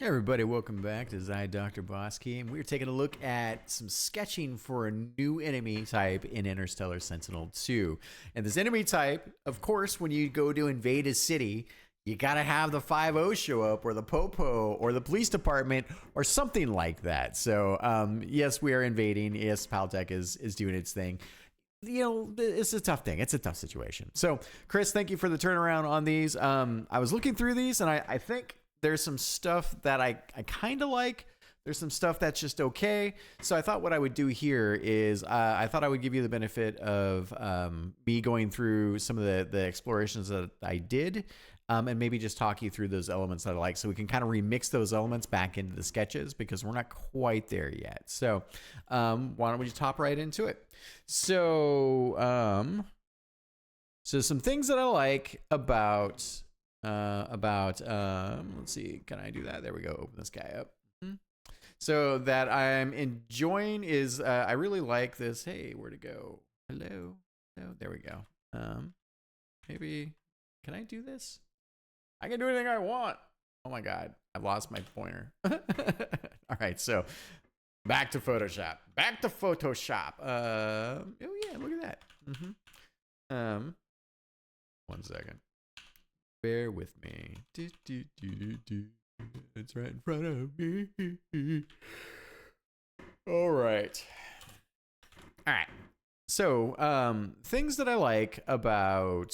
Hey everybody, welcome back to Dr. Bosky, and we're taking a look at some sketching for a new enemy type in Interstellar Sentinel 2. And this enemy type, of course, when you go to invade a city, you gotta have the 5-0 show up, or the Popo, or the police department, or something like that. So, yes, we are invading. Yes, Paltech is doing its thing. You know, it's a tough thing. It's a tough situation. So, Chris, thank you for the turnaround on these. I was looking through these, and I think there's some stuff that I kind of like. There's some stuff that's just okay. So I thought what I would do here is I thought I would give you the benefit of me going through some of the explorations that I did, and maybe just talk you through those elements that I like, so we can kind of remix those elements back into the sketches, because we're not quite there yet. So why don't we just hop right into it? So some things that I like about let's see, can I do that? There we go. Open this guy up. So that I'm enjoying is I really like this. Hey, where'd it go? Hello. There we go. Maybe can I do this? I can do anything I want. Oh my god, I've lost my pointer. All right, so back to Photoshop. Oh yeah, look at that. One second. Bear with me. It's right in front of me. All right. So, things that I like about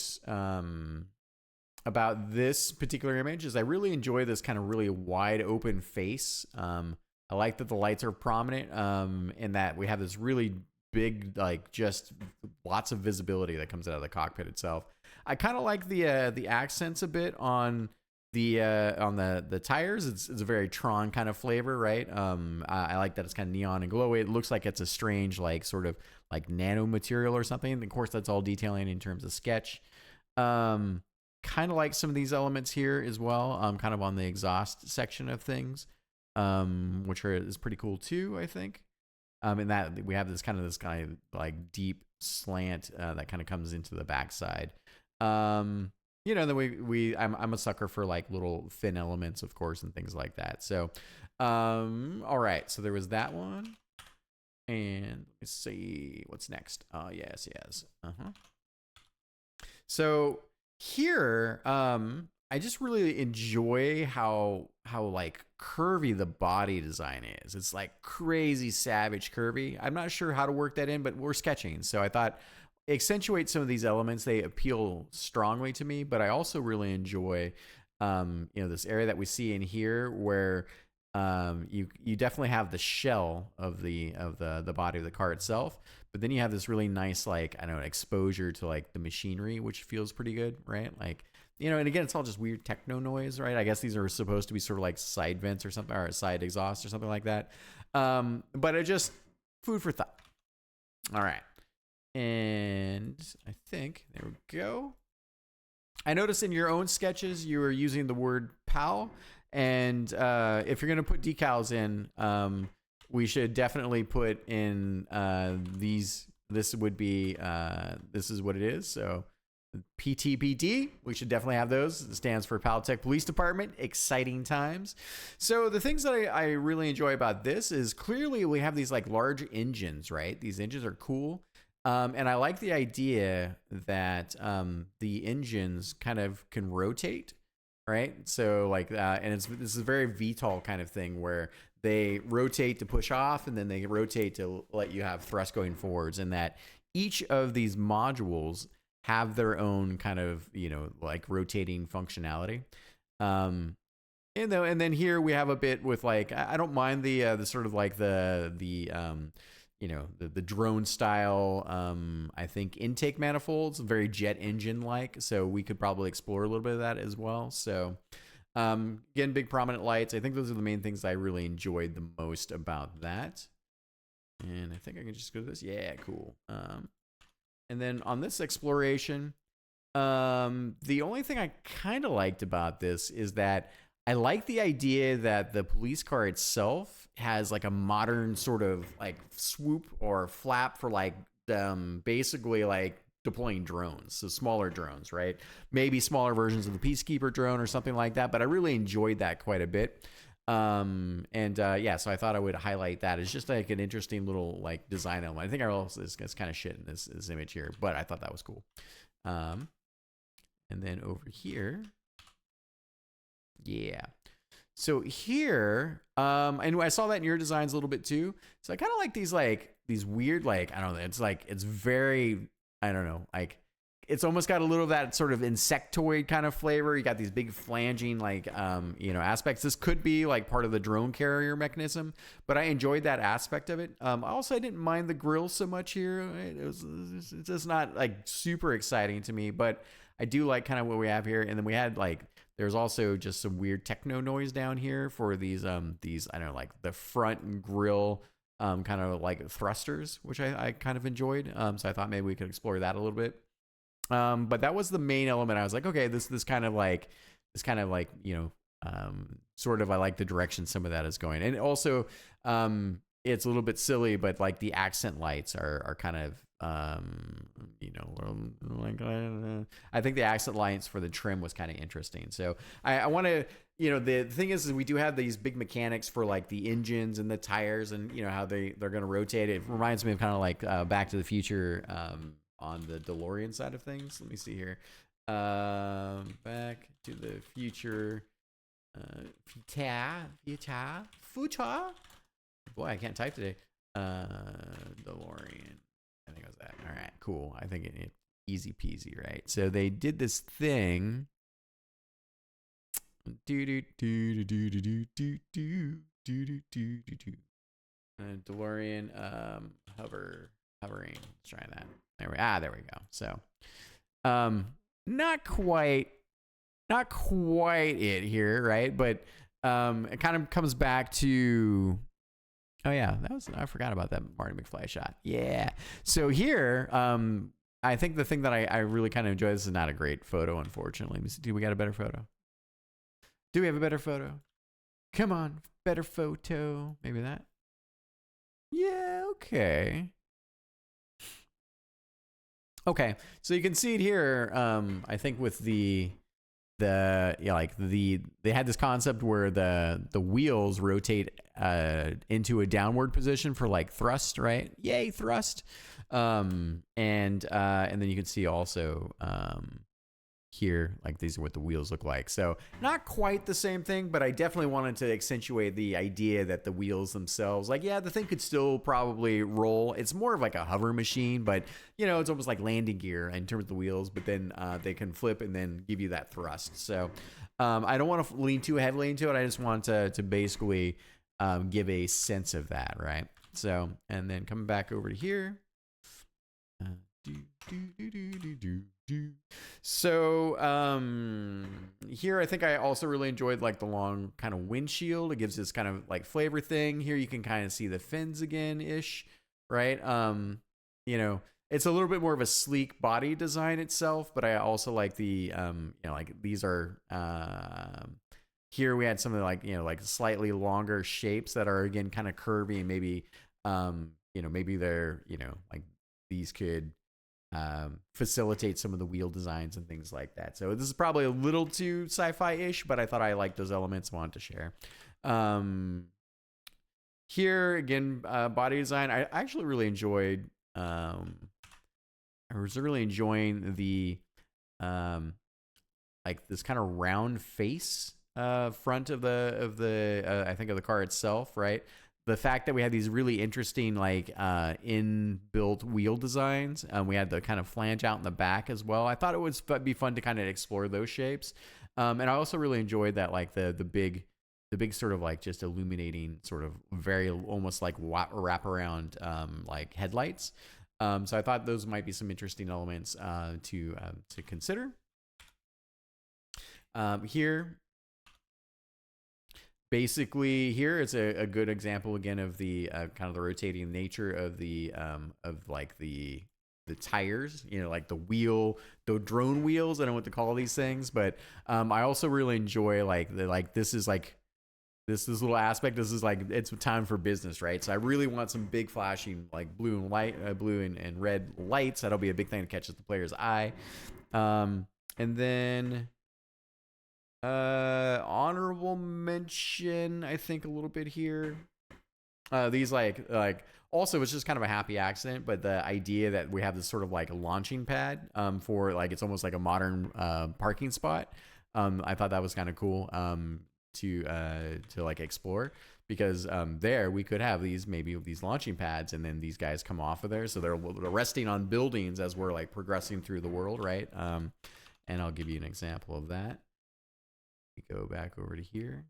this particular image is I really enjoy this kind of really wide open face. I like that the lights are prominent, and that we have this really big, like, just lots of visibility that comes out of the cockpit itself. I kind of like the accents a bit on the tires. It's a very Tron kind of flavor, right? I like that it's kind of neon and glowy. It looks like it's a strange, like, sort of like nano material or something. And of course, that's all detailing in terms of sketch. Kind of like some of these elements here as well. Kind of on the exhaust section of things, which is pretty cool too, I think. And that we have this kind of like deep slant that kind of comes into the backside. You know, then I'm a sucker for like little thin elements, of course, and things like that. So, all right. So there was that one, and let's see what's next. Oh, yes. So here, I just really enjoy how like curvy the body design is. It's like crazy savage curvy. I'm not sure how to work that in, but we're sketching, so I thought accentuate some of these elements. They appeal strongly to me, but I also really enjoy this area that we see in here where you definitely have the shell of the body of the car itself, but then you have this really nice, like, I don't know, exposure to like the machinery, which feels pretty good, right? Like, and again, it's all just weird techno noise, right? I guess these are supposed to be sort of like side vents or something, or side exhaust or something like that. But it just food for thought. All right. And I think, there we go. I noticed in your own sketches, you were using the word PAL. And if you're going to put decals in, we should definitely put in these. This would be, this is what it is. So PTPD, we should definitely have those. It stands for Paltech Police Department. Exciting times. So the things that I really enjoy about this is clearly we have these like large engines, right? These engines are cool. And I like the idea that the engines kind of can rotate, right? So like, and this is a very VTOL kind of thing where they rotate to push off, and then they rotate to let you have thrust going forwards, and that each of these modules have their own kind of, like rotating functionality. And then here we have a bit with like, I don't mind the sort of like the drone style, I think intake manifolds, very jet engine like. So we could probably explore a little bit of that as well. So again, big prominent lights. I think those are the main things I really enjoyed the most about that. And I think I can just go to this. Yeah, cool. And then on this exploration, the only thing I kind of liked about this is that I like the idea that the police car itself has like a modern sort of like swoop or flap for like basically like deploying drones, so smaller drones, right? Maybe smaller versions of the Peacekeeper drone or something like that, but I really enjoyed that quite a bit. Yeah, so I thought I would highlight that. It's just like an interesting little like design element. I think I also is kind of shit in this image here, but I thought that was cool. And then over here, yeah. So here, and I saw that in your designs a little bit too. So I kind of like these weird, like, I don't know, it's very, I don't know, like it's almost got a little of that sort of insectoid kind of flavor. You got these big flanging like, aspects. This could be like part of the drone carrier mechanism, but I enjoyed that aspect of it. Also, I didn't mind the grill so much here. It's just not like super exciting to me, but I do like kind of what we have here. And then we had like, there's also just some weird techno noise down here for these I don't know, like the front grill kind of like thrusters, which I kind of enjoyed. So I thought maybe we could explore that a little bit. But that was the main element. I was like, okay, this kind of like sort of, I like the direction some of that is going. And also it's a little bit silly, but like the accent lights are kind of like I think the accent lights for the trim was kind of interesting. So I want to, the thing is we do have these big mechanics for like the engines and the tires and how they're going to rotate. It reminds me of kind of like Back to the Future on the DeLorean side of things. Let me see here. Back to the Future. Future. Boy, I can't type today. DeLorean. I think it was that. All right, cool. I think it easy peasy, right? So they did this thing. DeLorean hovering. Let's try that. There we go. So not quite it here, right? But it kind of comes back to, oh yeah, I forgot about that Marty McFly shot. Yeah. So here, I think the thing that I really kind of enjoy, this is not a great photo, unfortunately. Do we got a better photo? Do we have a better photo? Come on, better photo. Maybe that. Yeah, okay. Okay, so you can see it here. I think with they had this concept where the wheels rotate into a downward position for like thrust, right? Yay, thrust. And then you can see also here, like these are what the wheels look like. So not quite the same thing, but I definitely wanted to accentuate the idea that the wheels themselves, like, yeah, the thing could still probably roll. It's more of like a hover machine, but it's almost like landing gear in terms of the wheels, but then they can flip and then give you that thrust. So I don't want to lean too heavily into it. I just want to basically give a sense of that, right? So, and then coming back over to here. So here I think I also really enjoyed like the long kind of windshield. It gives this kind of like flavor thing. Here you can kind of see the fins again ish, right? It's a little bit more of a sleek body design itself, but I also like the like these are here we had some of the like slightly longer shapes that are again kind of curvy and maybe maybe they're like these could facilitate some of the wheel designs and things like that. So this is probably a little too sci-fi-ish, but I thought I liked those elements, wanted to share. Here again, body design. I actually really enjoyed. I was really enjoying the like this kind of round face front of the I think of the car itself, right? The fact that we had these really interesting like inbuilt wheel designs. We had the kind of flange out in the back as well. I thought it would be fun to kind of explore those shapes. And I also really enjoyed that like the big sort of like just illuminating sort of very almost like wraparound like headlights. So I thought those might be some interesting elements to consider. Here. Basically, here it's a good example again of the kind of the rotating nature of the tires, like the drone wheels. I don't know what to call these things, but I also really enjoy this little aspect. This is like it's time for business, right? So I really want some big flashing like blue and red lights. That'll be a big thing to catch the player's eye. And then Honorable mention, I think a little bit here. These like also it's just kind of a happy accident, but the idea that we have this sort of like launching pad for like it's almost like a modern parking spot. I thought that was kind of cool to like explore because there we could have these maybe these launching pads and then these guys come off of there, so they're resting on buildings as we're like progressing through the world, right? And I'll give you an example of that. We go back over to here.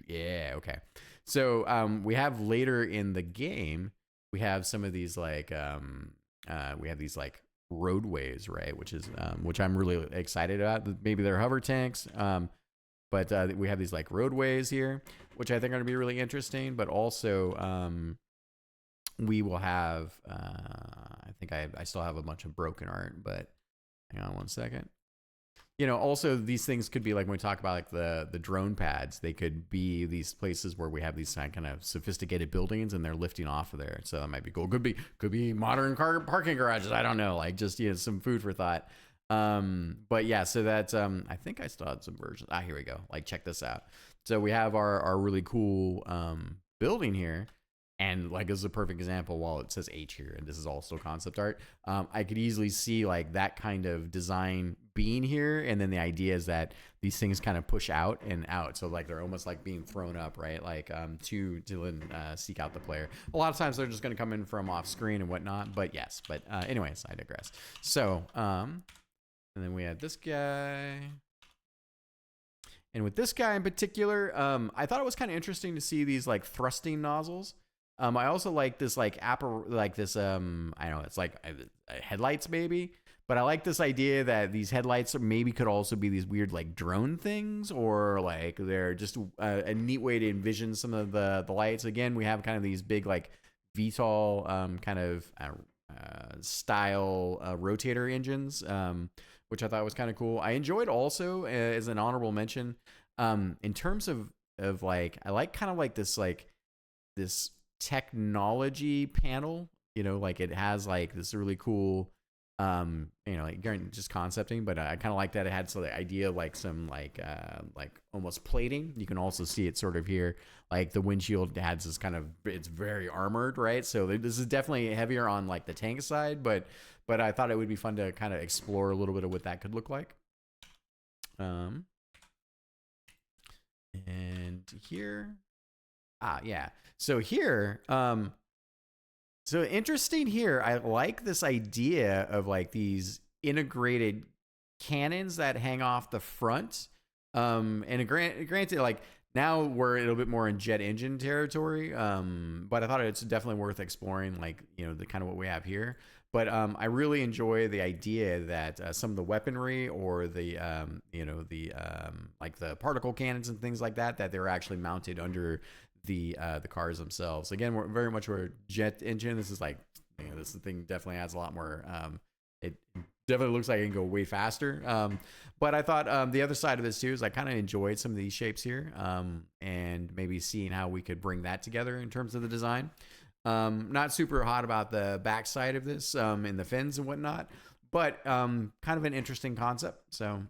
Yeah, okay. So we have later in the game, we have some of these like we have these like roadways, right? Which I'm really excited about. Maybe they're hover tanks, but we have these like roadways here, which I think are going to be really interesting. But also, we will have. I think I still have a bunch of broken art, but hang on one second. You know, also these things could be like when we talk about like the drone pads, they could be these places where we have these kind of sophisticated buildings and they're lifting off of there. So that might be cool. Could be modern car parking garages. I don't know, like just some food for thought. But yeah, so that's I think I still had some versions. Here we go. Like check this out. So we have our really cool building here. And like this is a perfect example. While it says H here, and this is all still concept art, I could easily see like that kind of design being here. And then the idea is that these things kind of push out and out, so like they're almost like being thrown up, right? Like to seek out the player. A lot of times they're just going to come in from off screen and whatnot. But yes, but anyways, I digress. So and then we had this guy. And with this guy in particular, I thought it was kind of interesting to see these like thrusting nozzles. I also like this like I don't know, it's like headlights maybe, but I like this idea that these headlights maybe could also be these weird like drone things, or like they're just a neat way to envision some of the lights. Again, we have kind of these big like VTOL kind of style rotator engines, which I thought was kind of cool. I enjoyed also as an honorable mention in terms of like I like kind of like this technology panel, you know, like it has like this really cool you know, like just concepting, but I kind of like that it had the idea of like some like almost plating. You can also see it sort of here, like the windshield has this kind of, it's very armored, right? So this is definitely heavier on like the tank side, but I thought it would be fun to kind of explore a little bit of what that could look like. And here, yeah. So here, so interesting here. I like this idea of like these integrated cannons that hang off the front. And granted, like now we're a little bit more in jet engine territory. But I thought it's definitely worth exploring, like, you know, the kind of what we have here. But I really enjoy the idea that some of the weaponry or the you know, the like the particle cannons and things like that they're actually mounted under the cars themselves. Again, we're very much we're jet engine. This is like, you know, this thing definitely has a lot more. It definitely looks like it can go way faster. But I thought the other side of this too is I kind of enjoyed some of these shapes here, and maybe seeing how we could bring that together in terms of the design. Not super hot about the backside of this and the fins and whatnot, but kind of an interesting concept. So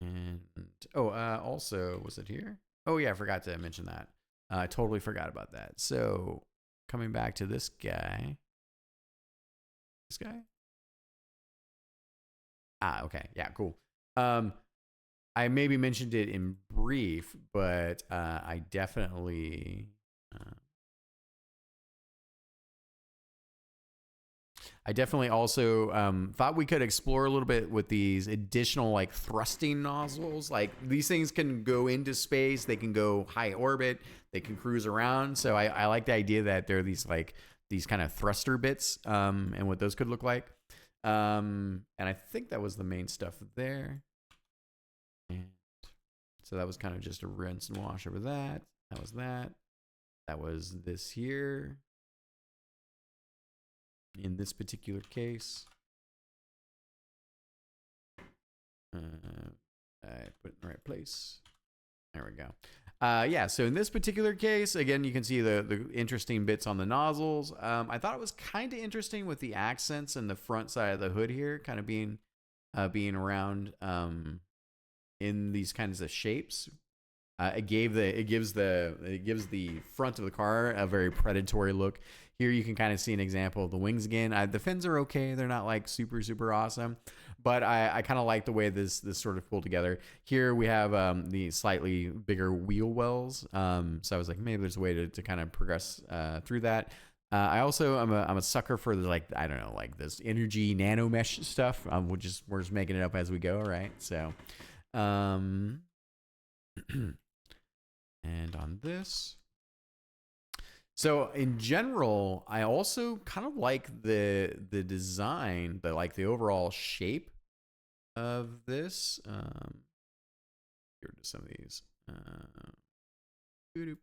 and also, was it here? Oh yeah, I forgot to mention that. I totally forgot about that. So coming back to this guy. This guy? Okay. Yeah, cool. I maybe mentioned it in brief, but I definitely also thought we could explore a little bit with these additional like thrusting nozzles. Like these things can go into space, they can go high orbit, they can cruise around. So I like the idea that there are these like these kind of thruster bits and what those could look like. And I think that was the main stuff there. And so that was kind of just a rinse and wash over that. That was that. That was this here. In this particular case, I put it in the right place. There we go. Yeah, so in this particular case, again, you can see the interesting bits on the nozzles. I thought it was kind of interesting with the accents and the front side of the hood here, kind of being around in these kinds of shapes. It gives the front of the car a very predatory look. Here you can kind of see an example of the wings again. The fins are okay; they're not like super awesome, but I kind of like the way this sort of pulled together. Here we have the slightly bigger wheel wells. So I was like, maybe there's a way to kind of progress through that. I'm a sucker for the, like, I don't know, like this energy nano mesh stuff. We're just making it up as we go, right? So, and on this. So in general, I also kind of like the design, the overall shape of this. Here are some of these. There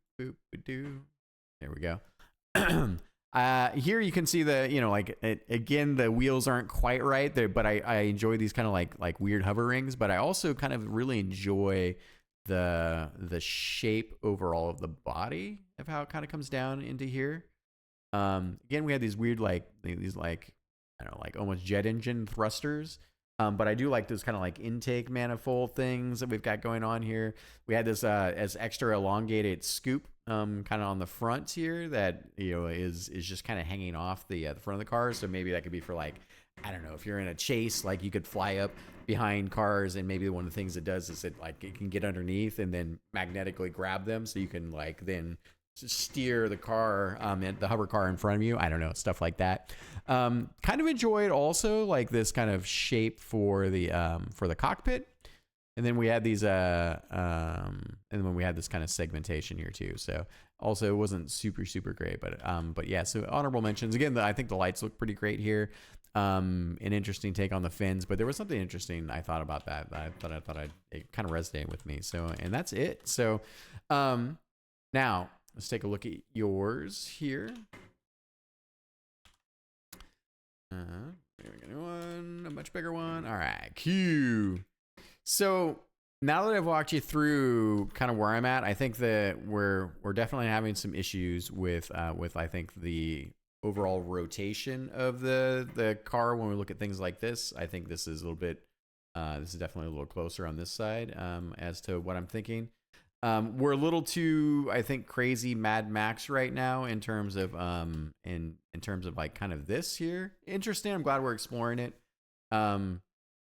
we go. Here you can see again, the wheels aren't quite right there, but I enjoy these kind of like weird hover rings, but I also kind of really enjoy the shape overall of the body of how it kind of comes down into here. Again, we had these weird I don't know, like almost jet engine thrusters. But I do like those kind of like intake manifold things that we've got going on here. We had this as extra elongated scoop kind of on the front here that, you know, is just kind of hanging off the front of the car. So maybe that could be for, like, I don't know, if you're in a chase, like you could fly up behind cars, and maybe one of the things it does is it can get underneath and then magnetically grab them, so you can then steer the car, the hover car in front of you. I don't know, stuff like that. Kind of enjoyed also like this kind of shape for the cockpit. And then we had these, and then we had this kind of segmentation here too. So also it wasn't super great, but yeah. So honorable mentions again. I think the lights look pretty great here. An interesting take on the fins, but there was something interesting I thought about that. It kind of resonated with me. So, and that's it. So, now let's take a look at yours here. One, a much bigger one. All right, Q. So now that I've walked you through kind of where I'm at, I think that we're definitely having some issues with I think the overall rotation of the car when we look at things like this. I think this is a little bit this is definitely a little closer on this side as to what I'm thinking. We're a little too, I think, crazy Mad Max right now in terms of in terms of like kind of this here. Interesting. I'm glad we're exploring it.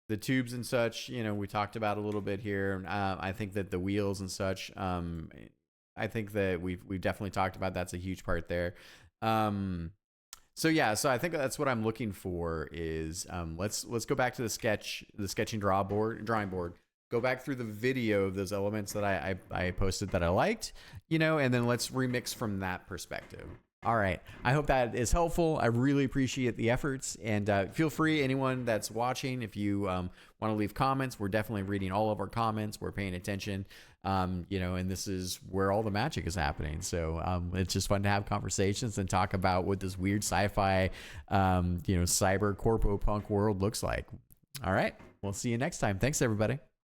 The tubes and such, you know, we talked about a little bit here. I think that the wheels and such, I think that we've definitely talked about. That's a huge part there. So yeah, so I think that's what I'm looking for is let's go back to the sketching drawing board. Go back through the video of those elements that I posted that I liked, you know, and then let's remix from that perspective. All right. I hope that is helpful. I really appreciate the efforts, and feel free, anyone that's watching, if you want to leave comments. We're definitely reading all of our comments. We're paying attention, you know, and this is where all the magic is happening. So it's just fun to have conversations and talk about what this weird sci-fi, you know, cyber corpo punk world looks like. All right. We'll see you next time. Thanks, everybody.